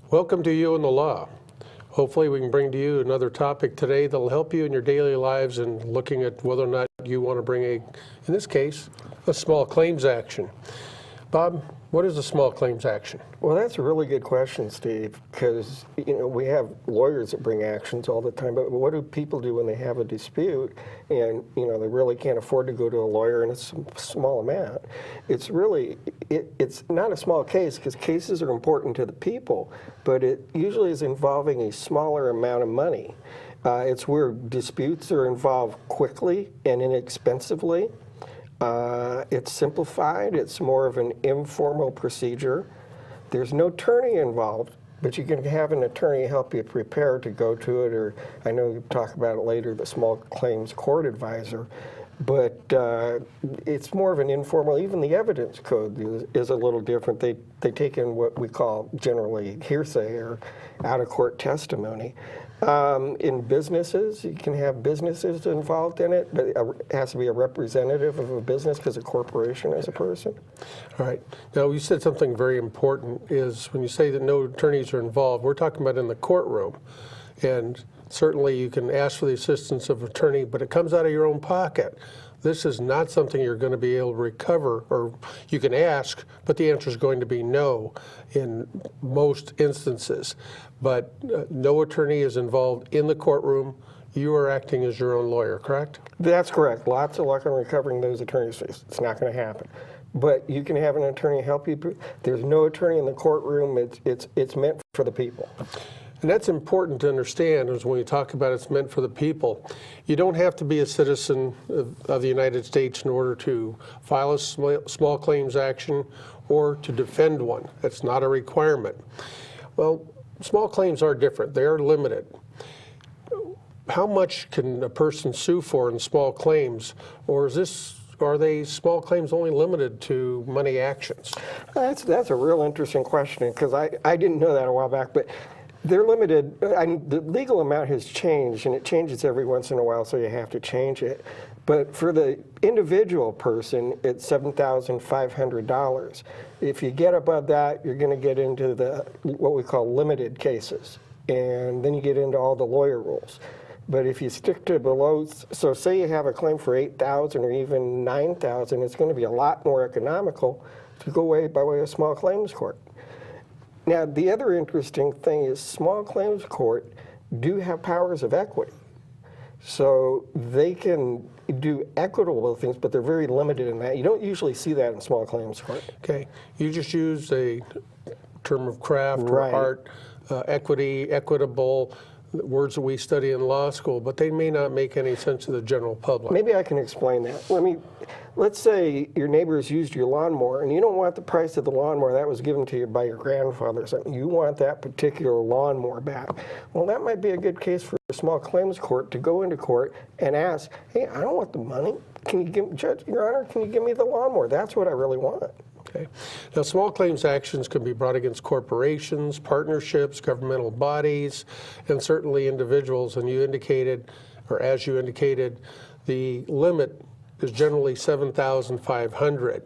Welcome to You and the Law. Hopefully we can bring to you another topic today that'll help you in your daily lives in looking at whether or not you want to bring in this case, a small claims action. Bob, what is a small claims action? Well, that's a really good question, Steve, because we have lawyers that bring actions all the time, but what do people do when they have a dispute and they really can't afford to go to a lawyer and it's a small amount? It's really, it's not a small case because cases are important to the people, but it usually is involving a smaller amount of money. It's where disputes are involved quickly and inexpensively. It's simplified. It's more of an informal procedure. There's no attorney involved, but you can have an attorney help you prepare to go to it, or I know you'll talk about it later, the small claims court advisor. But it's more of an informal, even the evidence code is a little different. They take in what we call generally hearsay or out-of-court testimony. In businesses, you can have businesses involved in it, but it has to be a representative of a business because a corporation is a person. All right. Now, you said something very important is when you say that no attorneys are involved, we're talking about in the courtroom. And certainly you can ask for the assistance of an attorney, but it comes out of your own pocket. This is not something you're going to be able to recover, or you can ask, but the answer is going to be no in most instances. But no attorney is involved in the courtroom. You are acting as your own lawyer, correct? That's correct. Lots of luck on recovering those attorney's fees. It's not going to happen. But you can have an attorney help you. There's no attorney in the courtroom. It's meant for the people. And that's important to understand is when you talk about it's meant for the people. You don't have to be a citizen of the United States in order to file a small claims action or to defend one. That's not a requirement. Well, small claims are different. They are limited. How much can a person sue for in small claims, or are they small claims only limited to money actions? That's a real interesting question because I didn't know that a while back, but they're limited. The legal amount has changed, and it changes every once in a while, so you have to change it. But for the individual person, it's $7,500. If you get above that, you're going to get into what we call limited cases, and then you get into all the lawyer rules. But if you stick to below, so say you have a claim for $8,000 or even $9,000, it's going to be a lot more economical to go by way of small claims court. Now, the other interesting thing is small claims court do have powers of equity. So they can do equitable things, but they're very limited in that. You don't usually see that in small claims court. Okay. You just use a term of craft Right. or art, equity, equitable, words that we study in law school, but they may not make any sense to the general public. Maybe I can explain that. Let's say your neighbors used your lawnmower, and you don't want the price of the lawnmower that was given to you by your grandfather or something. You want that particular lawnmower back. Well, that might be a good case for a small claims court to go into court and ask, hey, I don't want the money. Can you give, Judge, Your Honor, can you give me the lawnmower? That's what I really want. Okay. Now, small claims actions can be brought against corporations, partnerships, governmental bodies, and certainly individuals. And you indicated, or as you indicated, the limit is generally $7,500.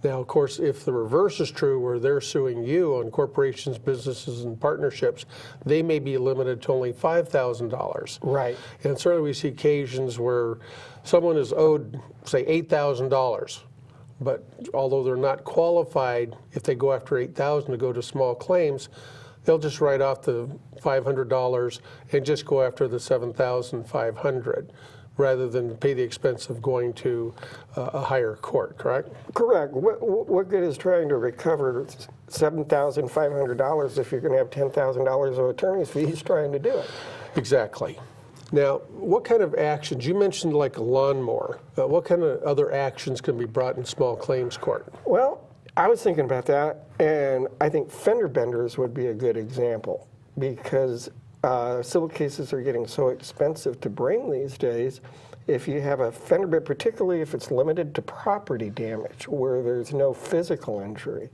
Now, of course, if the reverse is true, where they're suing you on corporations, businesses, and partnerships, they may be limited to only $5,000. Right. And certainly we see occasions where someone is owed, say, $8,000. but although they're not qualified, if they go after 8,000 to go to small claims, they'll just write off the $500 and just go after the 7,500 rather than pay the expense of going to a higher court, correct? Correct. What good is trying to recover $7,500 if you're going to have $10,000 of attorney's fees trying to do it? Exactly. Now, what kind of actions, you mentioned like a lawnmower, what kind of other actions can be brought in small claims court? Well, I was thinking about that, and I think fender benders would be a good example because civil cases are getting so expensive to bring these days. If you have a fender bender, particularly if it's limited to property damage where there's no physical injury.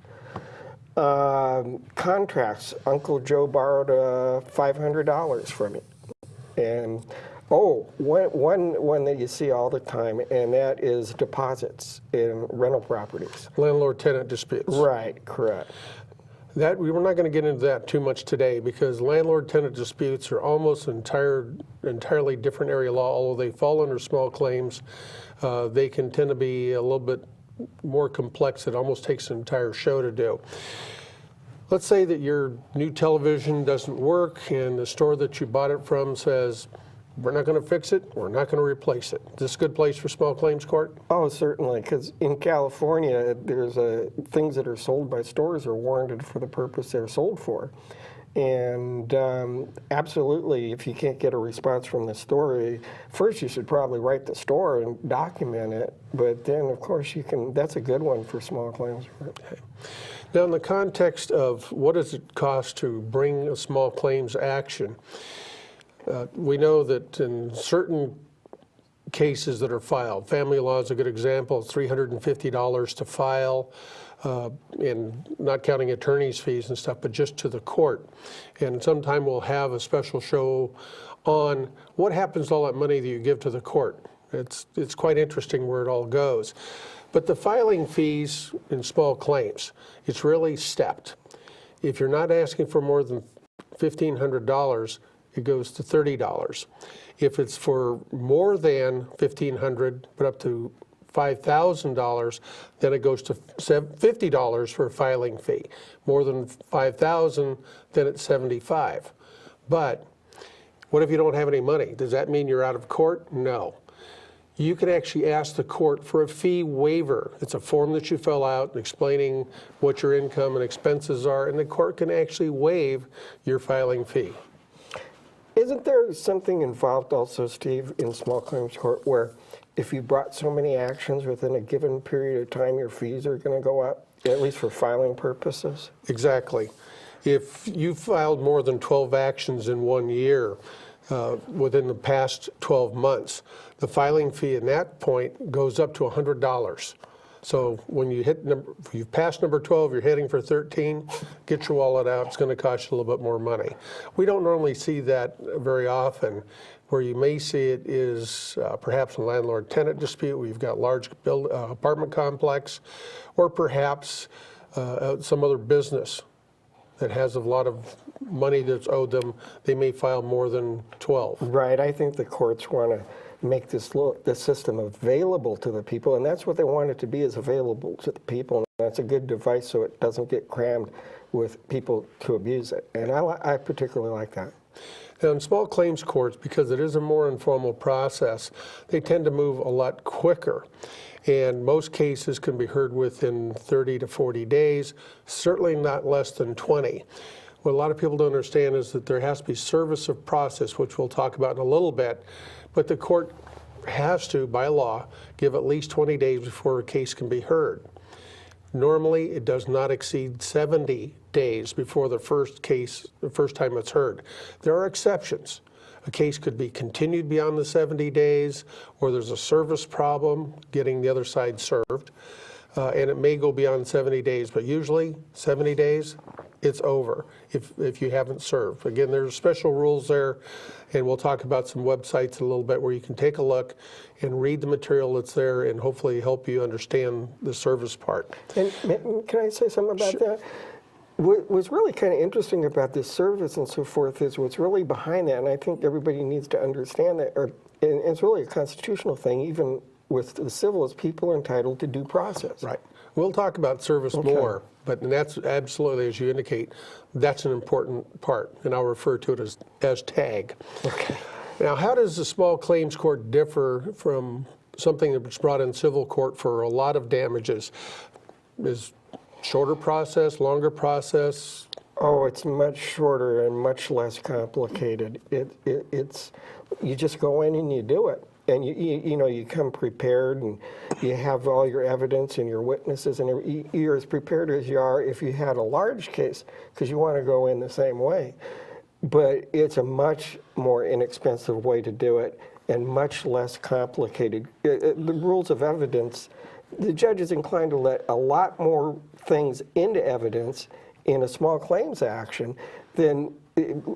Contracts, Uncle Joe borrowed $500 from me. And one that you see all the time, and that is deposits in rental properties. Landlord-tenant disputes. Right, correct. That we're not going to get into that too much today because landlord-tenant disputes are almost entirely different area law. Although they fall under small claims, they can tend to be a little bit more complex. It almost takes an entire show to do. Let's say that your new television doesn't work and the store that you bought it from says, we're not going to fix it, we're not going to replace it. Is this a good place for small claims court? Oh, certainly, because in California, there's things that are sold by stores are warranted for the purpose they're sold for. And absolutely, if you can't get a response from the store, first you should probably write the store and document it. But then, of course, you can. That's a good one for small claims. Okay. Now, in the context of what does it cost to bring a small claims action, we know that in certain cases that are filed, family law is a good example, it's $350 to file, and not counting attorney's fees and stuff, but just to the court. And sometime we'll have a special show on what happens to all that money that you give to the court. It's quite interesting where it all goes. But the filing fees in small claims, it's really stepped. If you're not asking for more than $1,500, it goes to $30. If it's for more than $1,500, but up to $5,000, then it goes to $50 for a filing fee. More than $5,000, then it's $75. But what if you don't have any money? Does that mean you're out of court? No. You can actually ask the court for a fee waiver. It's a form that you fill out explaining what your income and expenses are, and the court can actually waive your filing fee. Isn't there something involved also, Steve, in small claims court where if you brought so many actions within a given period of time, your fees are going to go up, at least for filing purposes? Exactly. If you filed more than 12 actions in 1 year within the past 12 months, the filing fee at that point goes up to $100. So when you you've passed number 12, you're heading for 13, get your wallet out, it's going to cost you a little bit more money. We don't normally see that very often. Where you may see it is perhaps a landlord-tenant dispute where you've got large apartment complex, or perhaps some other business that has a lot of money that's owed them. They may file more than 12. Right. I think the courts want to make this system available to the people, and that's what they want it to be, is available to the people. And that's a good device so it doesn't get crammed with people to abuse it. And I particularly like that. Now, in small claims courts, because it is a more informal process, they tend to move a lot quicker. And most cases can be heard within 30 to 40 days, certainly not less than 20. What a lot of people don't understand is that there has to be service of process, which we'll talk about in a little bit, but the court has to, by law, give at least 20 days before a case can be heard. Normally, it does not exceed 70 days before the first time it's heard. There are exceptions. A case could be continued beyond the 70 days, or there's a service problem getting the other side served, and it may go beyond 70 days, but usually 70 days, it's over if you haven't served. Again, there's special rules there, and we'll talk about some websites in a little bit where you can take a look and read the material that's there and hopefully help you understand the service part. And can I say something about that? What's really kind of interesting about this service and so forth is what's really behind that, and I think everybody needs to understand that, and it's really a constitutional thing, even with the civil is people are entitled to due process. Right. We'll talk about service more, but that's absolutely, as you indicate, that's an important part, and I'll refer to it as TAG. Okay. Now, how does the small claims court differ from something that was brought in civil court for a lot of damages? Is shorter process, longer process? Oh, it's much shorter and much less complicated. It's you just go in and you do it. And you come prepared, and you have all your evidence and your witnesses, and you're as prepared as you are if you had a large case, because you want to go in the same way. But it's a much more inexpensive way to do it, and much less complicated. The rules of evidence, the judge is inclined to let a lot more things into evidence in a small claims action than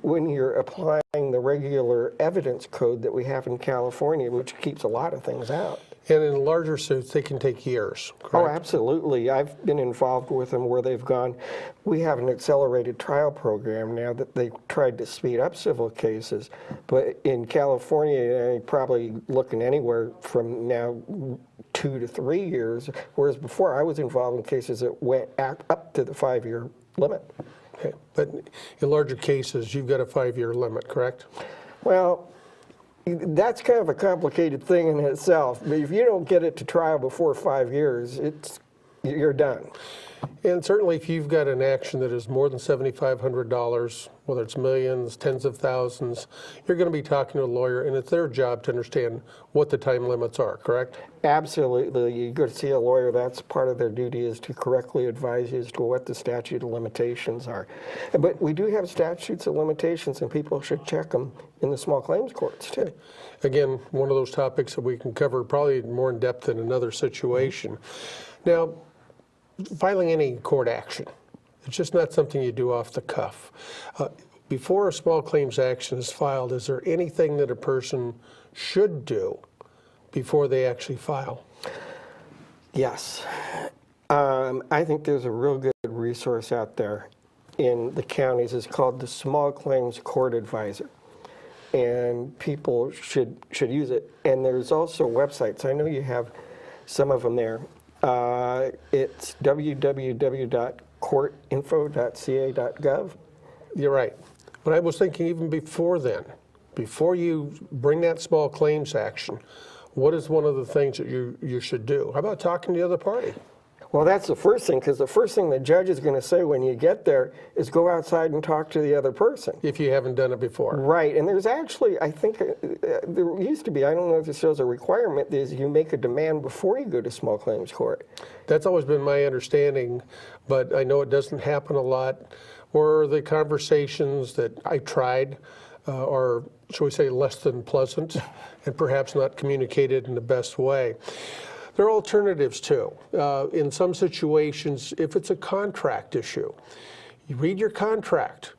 when you're applying the regular evidence code that we have in California, which keeps a lot of things out. And in larger suits, they can take years, correct? Oh, absolutely. I've been involved with them where they've gone. We have an accelerated trial program now that they tried to speed up civil cases. But in California, you're probably looking anywhere from now 2 to 3 years, whereas before I was involved in cases that went up to the 5-year limit. Okay. But in larger cases, you've got a 5-year limit, correct? Well, that's kind of a complicated thing in itself. But if you don't get it to trial before 5 years, you're done. And certainly if you've got an action that is more than $7,500, whether it's millions, tens of thousands, you're going to be talking to a lawyer, and it's their job to understand what the time limits are, correct? Absolutely. You go to see a lawyer, that's part of their duty, is to correctly advise you as to what the statute of limitations are. But we do have statutes of limitations, and people should check them in the small claims courts, too. Again, one of those topics that we can cover probably more in depth in another situation. Now, filing any court action, it's just not something you do off the cuff. Before a small claims action is filed, is there anything that a person should do before they actually file? Yes. I think there's a real good resource out there in the counties. It's called the Small Claims Court Advisor. And people should use it. And there's also websites. I know you have some of them there. It's www.courtinfo.ca.gov. You're right. But I was thinking even before then, before you bring that small claims action, what is one of the things that you should do? How about talking to the other party? Well, that's the first thing, because the first thing the judge is going to say when you get there is go outside and talk to the other person. If you haven't done it before. Right, and there's actually, I think, there used to be, I don't know if this is a requirement, is you make a demand before you go to small claims court. That's always been my understanding, but I know it doesn't happen a lot. Or the conversations that I tried are, shall we say, less than pleasant and perhaps not communicated in the best way. There are alternatives too. In some situations, if it's a contract issue, you read your contract.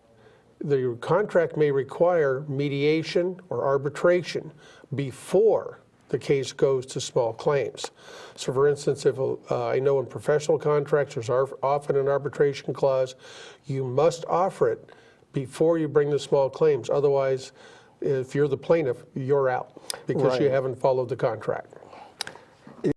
The contract may require mediation or arbitration before the case goes to small claims. So for instance, if I know in professional contracts there's often an arbitration clause, you must offer it before you bring the small claims. Otherwise, if you're the plaintiff, you're out because you haven't followed the contract.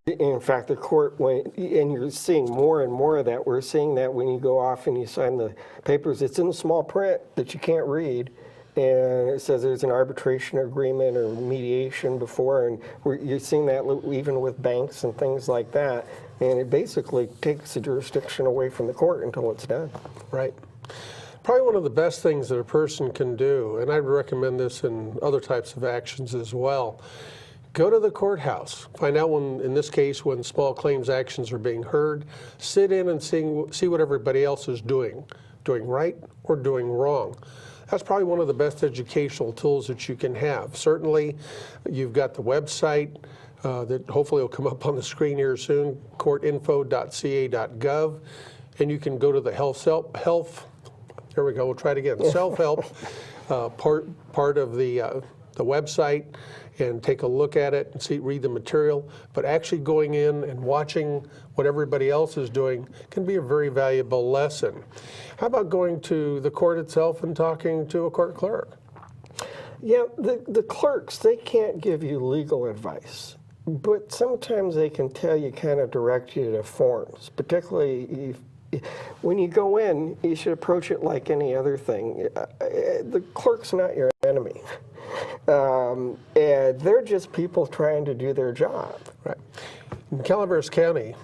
In fact, the court, and you're seeing more and more of that. We're seeing that when you go off and you sign the papers, it's in the small print that you can't read, and it says there's an arbitration agreement or mediation before, and you're seeing that even with banks and things like that, and it basically takes the jurisdiction away from the court until it's done. Right. Probably one of the best things that a person can do, and I recommend this in other types of actions as well, go to the courthouse. Find out when, in this case, when small claims actions are being heard. Sit in and see what everybody else is doing right or doing wrong. That's probably one of the best educational tools that you can have. Certainly, you've got the website that hopefully will come up on the screen here soon, courtinfo.ca.gov, and you can go to the here we go, we'll try it again, self-help part of the website, and take a look at it and read the material. But actually going in and watching what everybody else is doing can be a very valuable lesson. How about going to the court itself and talking to a court clerk? Yeah, the clerks, they can't give you legal advice. But sometimes they can tell you, kind of direct you to forms, particularly when you go in, you should approach it like any other thing. The clerk's not your enemy. And they're just people trying to do their job. Right. In Calaveras County,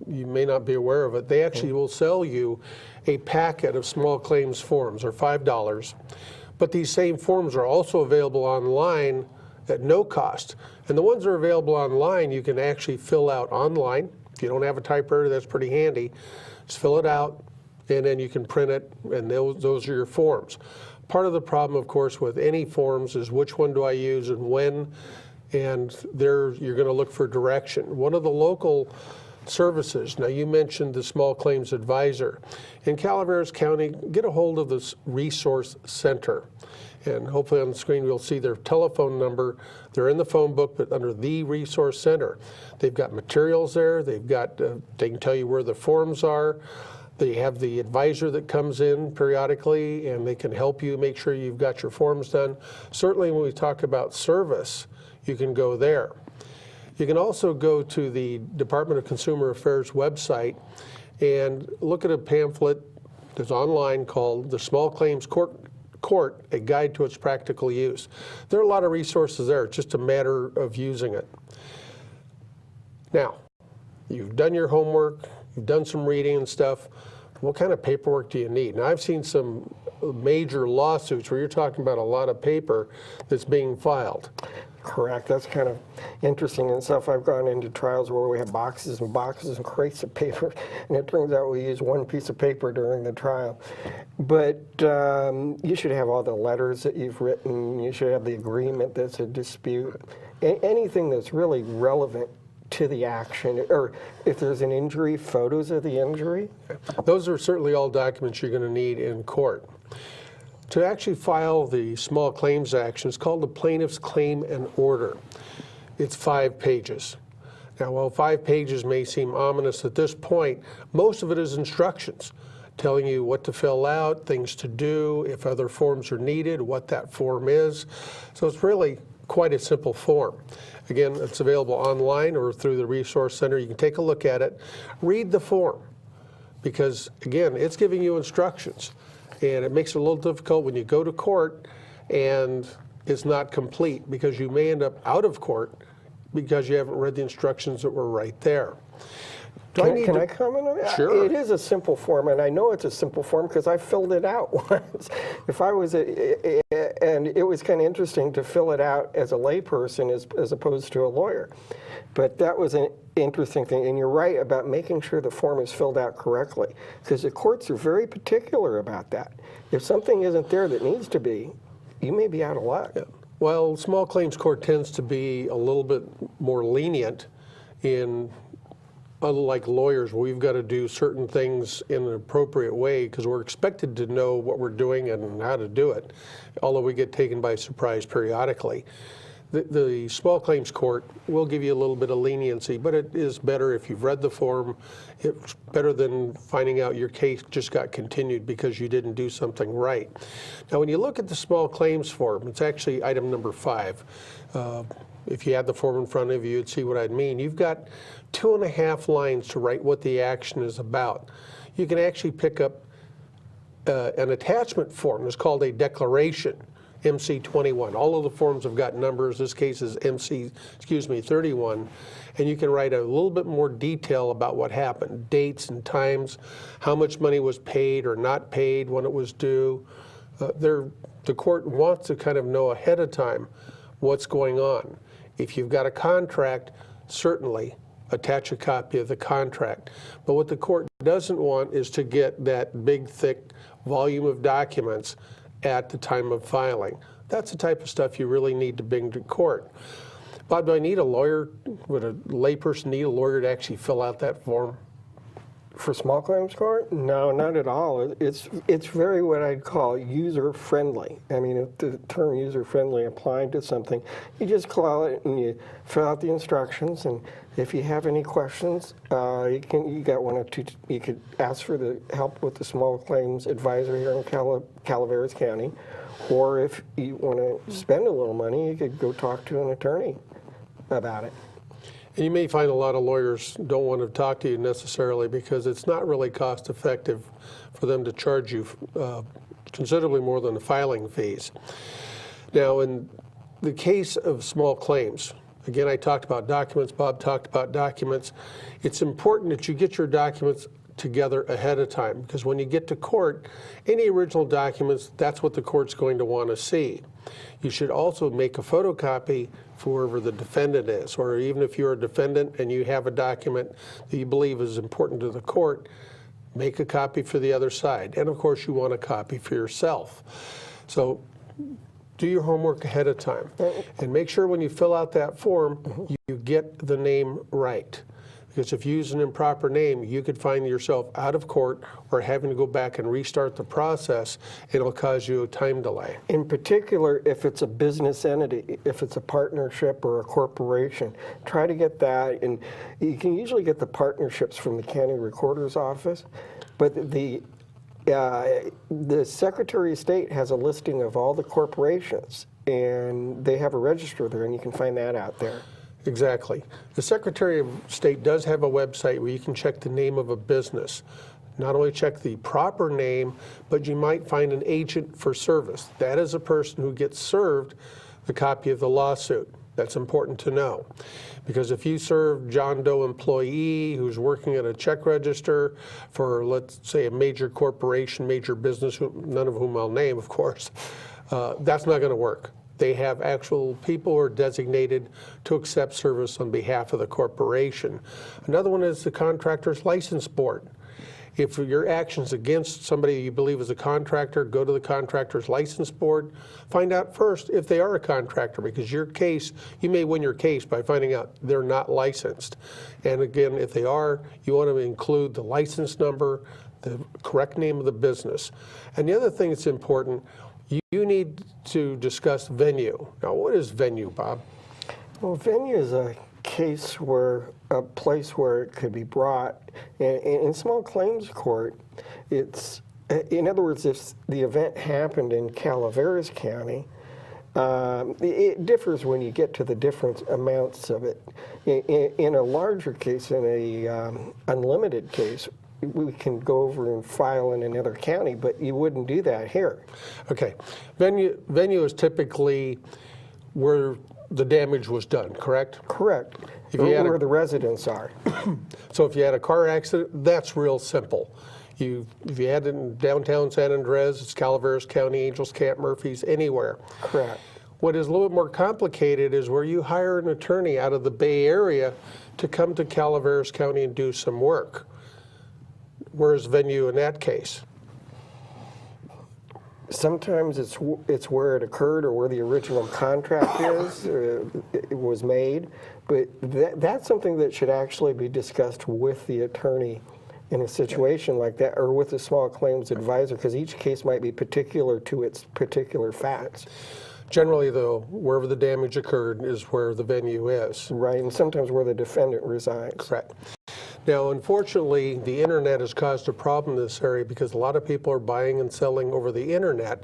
you may not be aware of it, they actually will sell you a packet of small claims forms. They're $5. But these same forms are also available online at no cost. And the ones that are available online, you can actually fill out online. If you don't have a typewriter, that's pretty handy. Just fill it out, and then you can print it, and those are your forms. Part of the problem, of course, with any forms is which one do I use and when, and there you're going to look for direction. One of the local services, now you mentioned the Small Claims Advisor. In Calaveras County, get a hold of this Resource Center. And hopefully on the screen you'll see their telephone number. They're in the phone book, but under the Resource Center. They've got materials there. They've got, they can tell you where the forms are. They have the advisor that comes in periodically, and they can help you make sure you've got your forms done. Certainly when we talk about service, you can go there. You can also go to the Department of Consumer Affairs website and look at a pamphlet that's online called The Small Claims Court, A Guide to Its Practical Use. There are a lot of resources there. It's just a matter of using it. Now, you've done your homework, you've done some reading and stuff. What kind of paperwork do you need? Now, I've seen some major lawsuits where you're talking about a lot of paper that's being filed. Correct. That's kind of interesting and stuff. I've gone into trials where we have boxes and boxes and crates of paper, and it turns out we use one piece of paper during the trial. But you should have all the letters that you've written. You should have the agreement that's a dispute. Anything that's really relevant to the action, or if there's an injury, photos of the injury. Those are certainly all documents you're going to need in court. To actually file the small claims action, it's called the Plaintiff's Claim and Order. It's 5 pages. Now, while 5 pages may seem ominous at this point, most of it is instructions telling you what to fill out, things to do, if other forms are needed, what that form is. So it's really quite a simple form. Again, it's available online or through the Resource Center. You can take a look at it. Read the form because, again, it's giving you instructions. And it makes it a little difficult when you go to court and it's not complete because you may end up out of court because you haven't read the instructions that were right there. Can I comment on that? Sure. It is a simple form, and I know it's a simple form because I filled it out once. If I was, and it was kind of interesting to fill it out as a layperson as opposed to a lawyer. But that was an interesting thing, and you're right about making sure the form is filled out correctly because the courts are very particular about that. If something isn't there that needs to be, you may be out of luck. Yeah. Well, small claims court tends to be a little bit more lenient in, unlike lawyers, we've got to do certain things in an appropriate way because we're expected to know what we're doing and how to do it, although we get taken by surprise periodically. The small claims court will give you a little bit of leniency, but it is better if you've read the form. It's better than finding out your case just got continued because you didn't do something right. Now, when you look at the small claims form, it's actually item number 5. If you had the form in front of you, you'd see what I'd mean. You've got 2.5 lines to write what the action is about. You can actually pick up an attachment form. It's called a declaration. MC21. All of the forms have got numbers. This case is 31. And you can write a little bit more detail about what happened, dates and times, how much money was paid or not paid, when it was due. The court wants to kind of know ahead of time what's going on. If you've got a contract, certainly attach a copy of the contract. But what the court doesn't want is to get that big, thick volume of documents at the time of filing. That's the type of stuff you really need to bring to court. Bob, do I need a lawyer? Would a layperson need a lawyer to actually fill out that form? For small claims court? No, not at all. It's very what I'd call user-friendly. I mean, if the term user-friendly applied to something, you just call it and you fill out the instructions, and if you have any questions, you got one or two. You could ask for the help with the small claims advisor here in Calaveras County, or if you want to spend a little money, you could go talk to an attorney about it. And you may find a lot of lawyers don't want to talk to you necessarily because it's not really cost effective for them to charge you considerably more than the filing fees. Now, in the case of small claims, again, I talked about documents, Bob talked about documents. It's important that you get your documents together ahead of time because when you get to court, any original documents, that's what the court's going to want to see. You should also make a photocopy for whoever the defendant is, or even if you're a defendant and you have a document that you believe is important to the court, make a copy for the other side. And of course, you want a copy for yourself. So do your homework ahead of time and make sure when you fill out that form, you get the name right. Because if you use an improper name, you could find yourself out of court or having to go back and restart the process. It'll cause you a time delay. In particular, if it's a business entity, if it's a partnership or a corporation, try to get that. And you can usually get the partnerships from the county recorder's office, but the Secretary of State has a listing of all the corporations, and they have a register there, and you can find that out there. Exactly. The Secretary of State does have a website where you can check the name of a business. Not only check the proper name, but you might find an agent for service. That is a person who gets served the copy of the lawsuit. That's important to know. Because if you serve John Doe employee who's working at a check register for, let's say, a major corporation, major business, none of whom I'll name, of course, that's not going to work. They have actual people who are designated to accept service on behalf of the corporation. Another one is the Contractor's License Board. If your action's against somebody you believe is a contractor, go to the Contractor's License Board. Find out first if they are a contractor, because your case, you may win your case by finding out they're not licensed. And again, if they are, you want to include the license number, the correct name of the business. And the other thing that's important, you need to discuss venue. Now, what is venue, Bob? Well, venue is a place where it could be brought. In small claims court, it's, in other words, if the event happened in Calaveras County, it differs when you get to the different amounts of it. In a larger case, in a unlimited case, we can go over and file in another county, but you wouldn't do that here. Okay. Venue is typically where the damage was done, correct? Correct. If you had where the residents are. So if you had a car accident, that's real simple. If you had it in downtown San Andres, it's Calaveras County, Angels Camp, Murphy's, anywhere. Correct. What is a little bit more complicated is where you hire an attorney out of the Bay Area to come to Calaveras County and do some work. Where's venue in that case? Sometimes it's where it occurred or where the original contract is, it was made, but that's something that should actually be discussed with the attorney in a situation like that, or with a small claims advisor, because each case might be particular to its particular facts. Generally, though, wherever the damage occurred is where the venue is. Right, and sometimes where the defendant resides. Correct. Now, unfortunately, the internet has caused a problem in this area because a lot of people are buying and selling over the internet,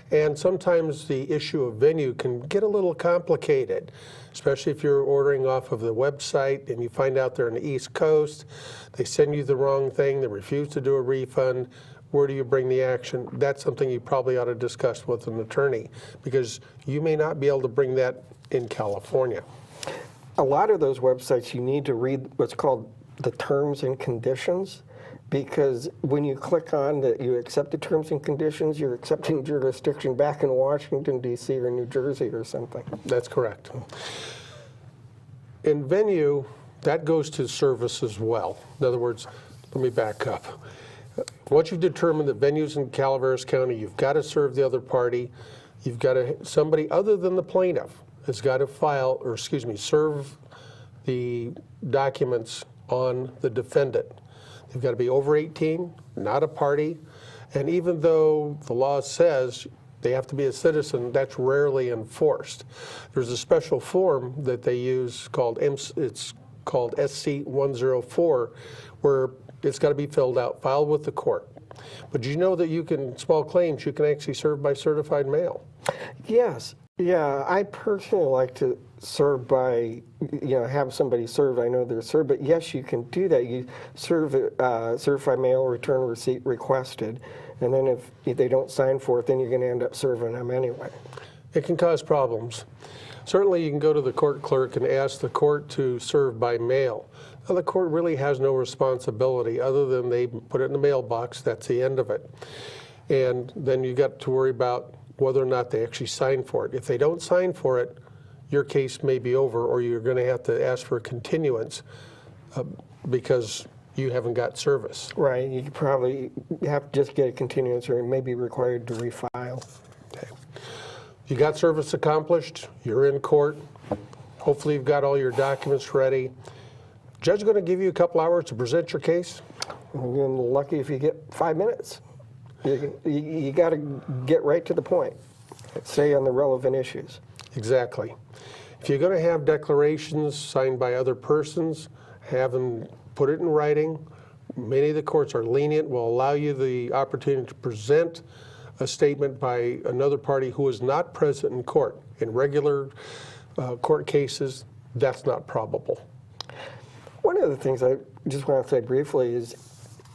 and sometimes the issue of venue can get a little complicated, especially if you're ordering off of the website and you find out they're on the East Coast, they send you the wrong thing, they refuse to do a refund. Where do you bring the action? That's something you probably ought to discuss with an attorney, because you may not be able to bring that in California. A lot of those websites, you need to read what's called the terms and conditions, because when you click on that you accept the terms and conditions, you're accepting jurisdiction back in Washington, D.C. or New Jersey or something. That's correct. In venue, that goes to service as well. In other words, let me back up. Once you've determined that venue's in Calaveras County, you've got to serve the other party. You've got to, somebody other than the plaintiff has got to file, or excuse me, serve the documents on the defendant. They've got to be over 18, not a party, and even though the law says they have to be a citizen, that's rarely enforced. There's a special form that they use called SC-104, where it's got to be filled out, filed with the court. But you know that you can, small claims, you can actually serve by certified mail. Yes, Yeah, I personally like to serve by, have somebody serve. I know they're served, but yes, you can do that. You serve certified mail, return receipt requested, and then if they don't sign for it, then you're going to end up serving them anyway. It can cause problems. Certainly, you can go to the court clerk and ask the court to serve by mail. Now, the court really has no responsibility other than they put it in the mailbox. That's the end of it. And then you got to worry about whether or not they actually sign for it. If they don't sign for it, your case may be over, or you're going to have to ask for a continuance because you haven't got service. Right. You probably have to just get a continuance, or it may be required to refile. Okay. You got service accomplished. You're in court. Hopefully, you've got all your documents ready. Judge is going to give you a couple hours to present your case. You're lucky if you get 5 minutes. You got to get right to the point. Say on the relevant issues. Exactly. If you're going to have declarations signed by other persons, have them put it in writing. Many of the courts are lenient, will allow you the opportunity to present a statement by another party who is not present in court. In regular court cases, that's not probable. One of the things I just want to say briefly is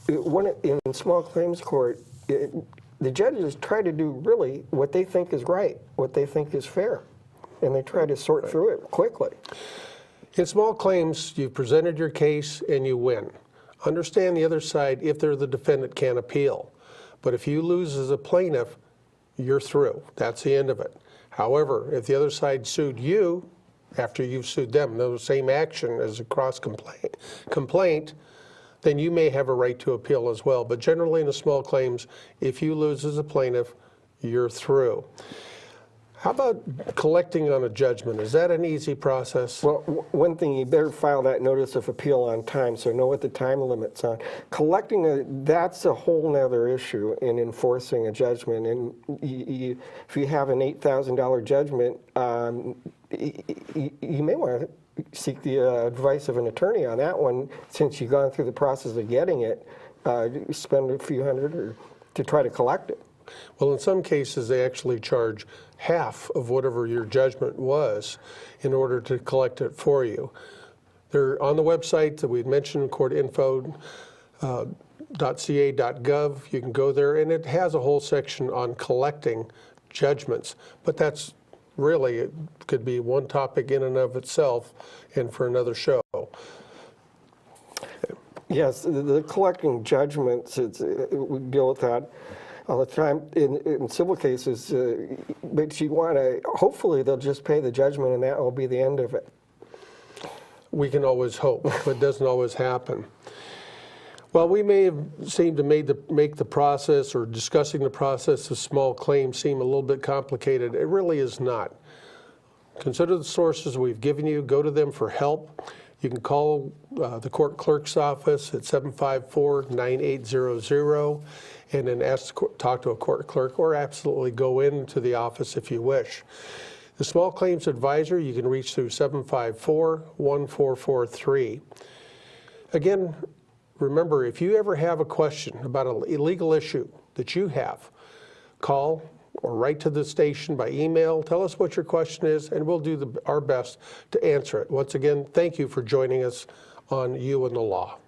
in small claims court, the judges try to do really what they think is right, what they think is fair, and they try to sort through it quickly. In small claims, you've presented your case and you win. Understand the other side, if they're the defendant, can't appeal. But if you lose as a plaintiff, you're through. That's the end of it. However, if the other side sued you after you've sued them, the same action as a cross complaint, then you may have a right to appeal as well. But generally in the small claims, if you lose as a plaintiff, you're through. How about collecting on a judgment? Is that an easy process? Well, one thing, you better file that notice of appeal on time, so know what the time limit's on. Collecting, that's a whole nother issue in enforcing a judgment. And if you have an $8,000 judgment, you may want to seek the advice of an attorney on that one, since you've gone through the process of getting it. Spend a few hundred to try to collect it. Well, in some cases, they actually charge half of whatever your judgment was in order to collect it for you. They're on the website that we'd mentioned, courtinfo.ca.gov. You can go there, and it has a whole section on collecting judgments. But that's really, it could be one topic in and of itself and for another show. Yes, the collecting judgments, we deal with that all the time in civil cases, but you want to, hopefully they'll just pay the judgment and that will be the end of it. We can always hope, but it doesn't always happen. Well, we may have seemed to make the process or discussing the process of small claims seem a little bit complicated. It really is not. Consider the sources we've given you. Go to them for help. You can call the court clerk's office at 754-9800 and then talk to a court clerk, or absolutely go into the office if you wish. The small claims advisor you can reach through 754-1443. Again, remember, if you ever have a question about an illegal issue that you have, call or write to the station by email. Tell us what your question is, and we'll do our best to answer it. Once again, thank you for joining us on You and the Law.